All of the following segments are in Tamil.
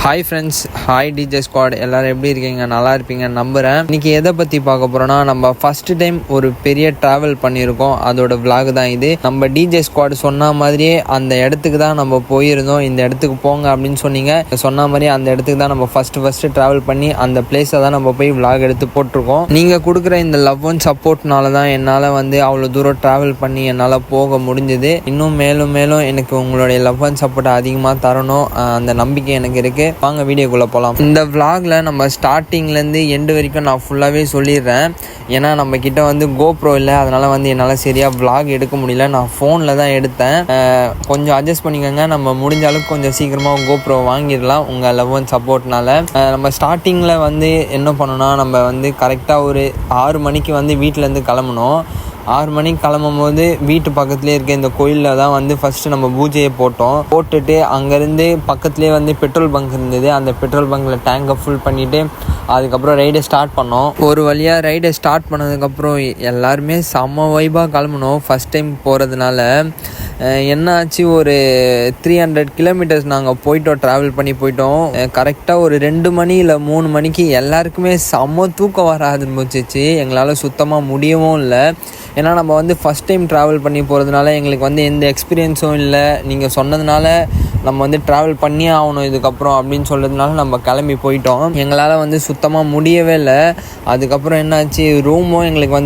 Hi friends, hi DJ squad. எல்லோரும் எப்படி இருக்கீங்க? நல்லா இருப்பீங்க நம்புகிறேன். இன்றைக்கி எதை பற்றி பார்க்க போகிறோன்னா, நம்ம ஃபஸ்ட்டு டைம் ஒரு பெரிய ட்ராவல் பண்ணியிருக்கோம். அதோட விலாக் தான் இது. நம்ம டிஜே ஸ்குவாட் சொன்ன மாதிரியே அந்த இடத்துக்கு தான் நம்ம போயிருந்தோம். இந்த இடத்துக்கு போங்க அப்படின்னு சொன்னீங்க. சொன்ன மாதிரியே அந்த இடத்துக்கு தான் நம்ம ஃபஸ்ட்டு ட்ராவல் பண்ணி அந்த பிளேஸை தான் நம்ம போய் விலாக் எடுத்து போட்டிருக்கோம். நீங்கள் கொடுக்குற இந்த லவ் அண்ட் சப்போர்ட்னால தான் என்னால் அவ்வளோ தூரம் ட்ராவல் பண்ணி என்னால் போக முடிஞ்சுது. இன்னும் மேலும் எனக்கு உங்களுடைய லவ் அண்ட் சப்போர்ட்டை அதிகமாக தரணும், அந்த நம்பிக்கை எனக்கு இருக்குது. வாங்க வீடியோக்குள்ளே போகலாம். இந்த விலாகில் நம்ம ஸ்டார்டிங்லேருந்து எண்டு வரைக்கும் நான் ஃபுல்லாகவே சொல்லிடுறேன். ஏன்னா நம்ம கிட்ட கோப்ரோ இல்லை, அதனால் என்னால் சரியாக விலாக் எடுக்க முடியல. நான் ஃபோனில் தான் எடுத்தேன். கொஞ்சம் அட்ஜஸ்ட் பண்ணிக்கோங்க. நம்ம முடிஞ்ச அளவுக்கு கொஞ்சம் சீக்கிரமாக கோப்ரோ வாங்கிடலாம் உங்கள் லவ் அண்ட் சப்போர்ட்னால. நம்ம ஸ்டார்டிங்கில் என்ன பண்ணோன்னா, நம்ம கரெக்டாக ஒரு 6 மணிக்கு வீட்டிலேருந்து கிளம்பணும். 6 மணிக்கு கிளம்பும் போது வீட்டு பக்கத்துலேயே இருக்க இந்த கோயிலில் தான் ஃபஸ்ட்டு நம்ம பூஜையை போட்டுட்டு அங்கேருந்து பக்கத்துலேயே பெட்ரோல் பங்க் இருந்தது. அந்த பெட்ரோல் பங்கில் டேங்கை ஃபுல் பண்ணிவிட்டு அதுக்கப்புறம் ரைடை ஸ்டார்ட் பண்ணோம். ஒரு வழியாக ரைடை ஸ்டார்ட் பண்ணதுக்கப்புறம் எல்லாருமே செம்ம வைபாக கிளம்பணும். ஃபஸ்ட் டைம் போகிறதுனால என்ன ஆச்சு, ஒரு 300 கிலோமீட்டர்ஸ் நாங்கள் ட்ராவல் பண்ணி போயிட்டோம். கரெக்டாக ஒரு 2 மணி இல்லை 3 மணிக்கு எல்லாருக்குமே செம்ம தூக்கம் வர ஆரம்பிச்சிச்சு. எங்களால் சுத்தமாக முடியவும் இல்லை. ஏன்னா நம்ம ஃபஸ்ட் டைம் ட்ராவல் பண்ணி போகிறதுனால எங்களுக்கு எந்த எக்ஸ்பீரியன்ஸும் இல்லை. நீங்கள் சொன்னதுனால நம்ம ட்ராவல் பண்ணியே ஆகணும் இதுக்கப்புறம் அப்படின்னு சொல்கிறதுனால நம்ம கிளம்பி போயிட்டோம். எங்களால் சுத்தமாக முடியவே இல்லை. அதுக்கப்புறம் என்னாச்சு, ரூமும் எங்களுக்கு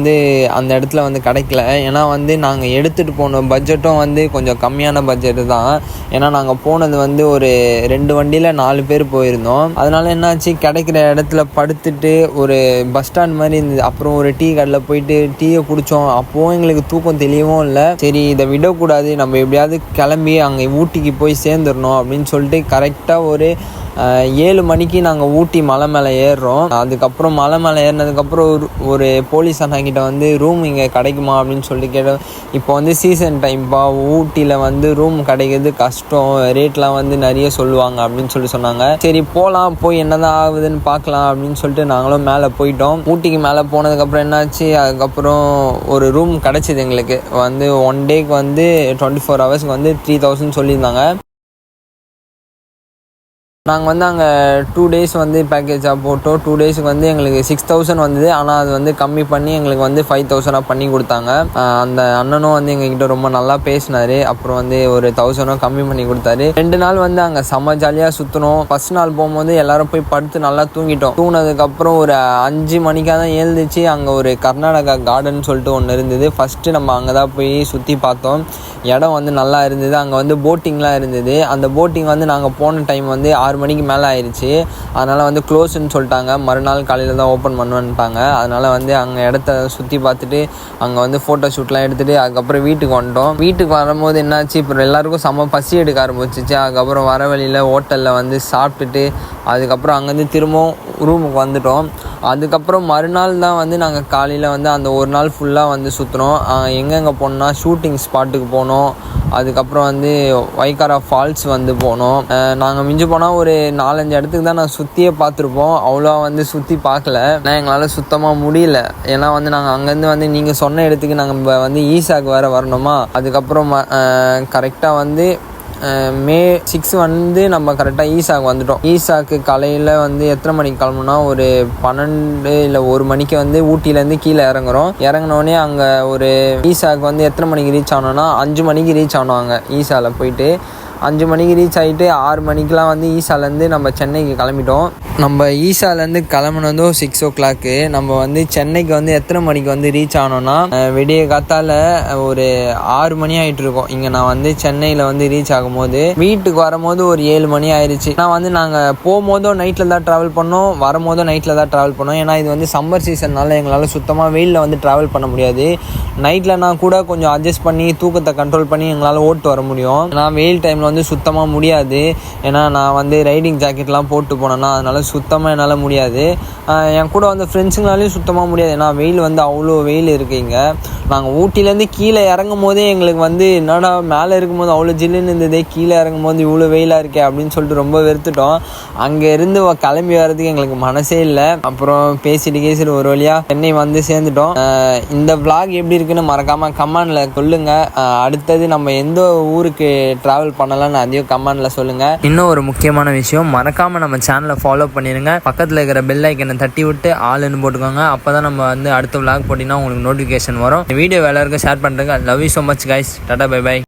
அந்த இடத்துல கிடைக்கல. ஏன்னா நாங்கள் எடுத்துகிட்டு போன பட்ஜெட்டும் கொஞ்சம் கம்மியான பட்ஜெட்டு தான். ஏன்னா நாங்கள் போனது ஒரு 2 வண்டியில் 4 பேர் போயிருந்தோம். அதனால என்னாச்சு, கிடைக்கிற இடத்துல படுத்துட்டு ஒரு பஸ் ஸ்டாண்ட் மாதிரி இருந்தது. அப்புறம் ஒரு டீ கடையில் போயிட்டு டீயை குடித்தோம். அப்போவும் எங்களுக்கு தூக்கம் தெளிவும் இல்லை. சரி, இதை விடக்கூடாது, நம்ம எப்படியாவது கிளம்பி அங்கே ஊட்டிக்கு போய் சேர்ந்துடணும் அப்படின்னு சொல்லிட்டு கரெக்டாக ஒரு 7 மணிக்கு நாங்கள் ஊட்டி மலை மேலே ஏறுறோம். அதுக்கப்புறம் மலை மேலே ஏறினதுக்கப்புறம் ஒரு போலீஸ் அண்ணாக்கிட்ட ரூம் இங்கே கிடைக்குமா அப்படின்னு சொல்லிட்டு கேட்டோம். இப்போ சீசன் டைம்ப்பா, ஊட்டியில் ரூம் கிடைக்கிறது கஷ்டம், ரேட்லாம் நிறைய சொல்லுவாங்க அப்படின்னு சொல்லி சொன்னாங்க. சரி போகலாம், போய் என்னதான் ஆகுதுன்னு பார்க்கலாம் அப்படின்னு சொல்லிட்டு நாங்களும் மேலே போயிட்டோம். ஊட்டிக்கு மேலே போனதுக்கப்புறம் என்னாச்சு, அதுக்கப்புறம் ஒரு ரூம் கிடச்சிது எங்களுக்கு. 1 டேக்கு 24 ஹவர்ஸ்க்கு 3000 சொல்லியிருந்தாங்க. நாங்கள் அங்கே 2 டேஸ் பேக்கேஜாக போட்டோம். 2 டேஸுக்கு எங்களுக்கு 6000 வந்தது. ஆனால் அது கம்மி பண்ணி எங்களுக்கு 5000 பண்ணி கொடுத்தாங்க. அந்த அண்ணனும் எங்ககிட்ட ரொம்ப நல்லா பேசினார். அப்புறம் ஒரு 1000 கம்மி பண்ணி கொடுத்தாரு. 2 நாள் அங்கே செம்ம ஜாலியாக சுற்றணும். ஃபஸ்ட் நாள் போகும்போது எல்லோரும் போய் படுத்து நல்லா தூங்கிட்டோம். தூங்கினதுக்கப்புறம் ஒரு 5 மணிக்காக தான் எழுந்துச்சு. அங்கே ஒரு கர்நாடகா கார்டன் சொல்லிட்டு ஒன்று இருந்தது. ஃபஸ்ட்டு நம்ம அங்கே தான் போய் சுற்றி பார்த்தோம். இடம் நல்லா இருந்தது. அங்கே போட்டிங்லாம் இருந்தது. அந்த போட்டிங் நாங்கள் போன டைம் 6 மணிக்கு மேலே ஆயிடுச்சு. அதனால் க்ளோஸ்ன்னு சொல்லிட்டாங்க. மறுநாள் காலையில் தான் ஓப்பன் பண்ணுவேன்ட்டாங்க. அதனால் அங்கே இடத்த சுற்றி பார்த்துட்டு அங்கே ஃபோட்டோ ஷூட்லாம் எடுத்துகிட்டு அதுக்கப்புறம் வீட்டுக்கு வந்துட்டோம். வீட்டுக்கு வரும்போது என்னாச்சு, இப்போ எல்லாருக்கும் செம்ம பசி எடுக்க ஆரம்பிச்சிச்சு. அதுக்கப்புறம் வர வழியில் ஹோட்டலில் சாப்பிட்டுட்டு அதுக்கப்புறம் அங்கேருந்து திரும்பவும் ரூமுக்கு வந்துட்டோம். அதுக்கப்புறம் மறுநாள் தான் நாங்கள் காலையில் அந்த ஒரு நாள் ஃபுல்லாக சுற்றுனோம். எங்கெங்கே போனோம்னா, ஷூட்டிங் ஸ்பாட்டுக்கு போனோம். அதுக்கப்புறம் வைக்காரா ஃபால்ஸ் போனோம். நாங்கள் மிஞ்சி போனால் ஒரு 4-5 இடத்துக்கு தான் நான் சுற்றியே பார்த்துருப்போம். அவ்வளோ சுற்றி பார்க்கல. நான் எங்களால் சுத்தமாக முடியல. ஏன்னா நாங்கள் அங்கேருந்து நீங்கள் சொன்ன இடத்துக்கு நாங்கள் ஈசாக்கு வேறு வரணுமா. அதுக்கப்புறம் கரெக்டாக மே 6 நம்ம கரெக்டாக ஈசாக்கு வந்துட்டோம். ஈசாக்கு காலையில் எத்தனை மணிக்கு கிளம்புனா, ஒரு 12 இல்லை 1 மணிக்கு ஊட்டியிலேருந்து கீழே இறங்கினோடனே அங்கே ஒரு ஈசாக்கு எத்தனை மணிக்கு ரீச் ஆனோன்னா 5 மணிக்கு ரீச் ஆனோம். அங்கே ஈசாவில் போயிட்டு 5 மணிக்கு ரீச் ஆகிட்டு 6 மணிக்கெலாம் ஈசாலேருந்து நம்ம சென்னைக்கு கிளம்பிட்டோம். நம்ம ஈசாலேருந்து கிளம்புனதும் 6 o'clock. நம்ம சென்னைக்கு எத்தனை மணிக்கு ரீச் ஆனோன்னா, விடிய காத்தால் ஒரு 6 மணி ஆகிட்டு இருக்கோம். இங்கே நான் சென்னையில் ரீச் ஆகும்போது வீட்டுக்கு வரும்போது ஒரு 7 மணி ஆயிடுச்சு. நான் நாங்கள் போகும்போதும் நைட்டில் தான் ட்ராவல் பண்ணோம், வரும்போதும் நைட்டில் தான் ட்ராவல் பண்ணோம். ஏன்னா இது சம்மர் சீசன்னால எங்களால் சுத்தமாக வெயிலில் ட்ராவல் பண்ண முடியாது. நைட்டில் நான் கூட கொஞ்சம் அட்ஜஸ்ட் பண்ணி தூக்கத்தை கண்ட்ரோல் பண்ணி எங்களால் ஓட்டு வர முடியும். நான் வெயில் டைமில் சுத்தமாக முடியாது. ஏன்னா நான் ரைடிங் ஜாக்கெட்லாம் போட்டு போனேன்னா அதனால் சுத்தமாக என்னால் முடியாது. என் கூட ஃப்ரெண்ட்ஸுங்களாலையும் சுத்தமாக முடியாது. ஏன்னா வெயில் அவ்வளோ வெயில் இருக்குது இங்கே. நாங்கள் ஊட்டிலேருந்து கீழே இறங்கும் போதே எங்களுக்கு என்னடா மேலே இருக்கும்போது அவ்வளோ ஜில்லுன்னு இருந்ததே, கீழே இறங்கும் போது இவ்வளோ வெயிலாக இருக்கே அப்படின்னு சொல்லிட்டு ரொம்ப வெறுத்துட்டோம். அங்கே இருந்து கிளம்பி வர்றதுக்கு எங்களுக்கு மனசே இல்லை. அப்புறம் பேசிட்டு ஒரு வழியாக சென்னை சேர்ந்துட்டோம். இந்த விளாக் எப்படி இருக்குன்னு மறக்காமல் கமெண்டில் சொல்லுங்கள். அடுத்தது நம்ம எந்த ஊருக்கு ட்ராவல் பண்ண பண்ணலன்னு அதையும் கமெண்ட்ல சொல்லுங்க. இன்னும் ஒரு முக்கியமான விஷயம், மறக்காம நம்ம சேனலை ஃபாலோ பண்ணிருங்க. பக்கத்தில் இருக்கிற பெல் ஐக்கனை தட்டி விட்டு ஆளுன்னு போட்டுக்கோங்க. அப்பதான் நம்ம வந்து அடுத்த vlog போட்டிங்கன்னா உங்களுக்கு நோட்டிஃபிகேஷன் வரும். வீடியோ எல்லாருக்கும் ஷேர் பண்ணுறேங்க. Love you so much guys. Tata bye by.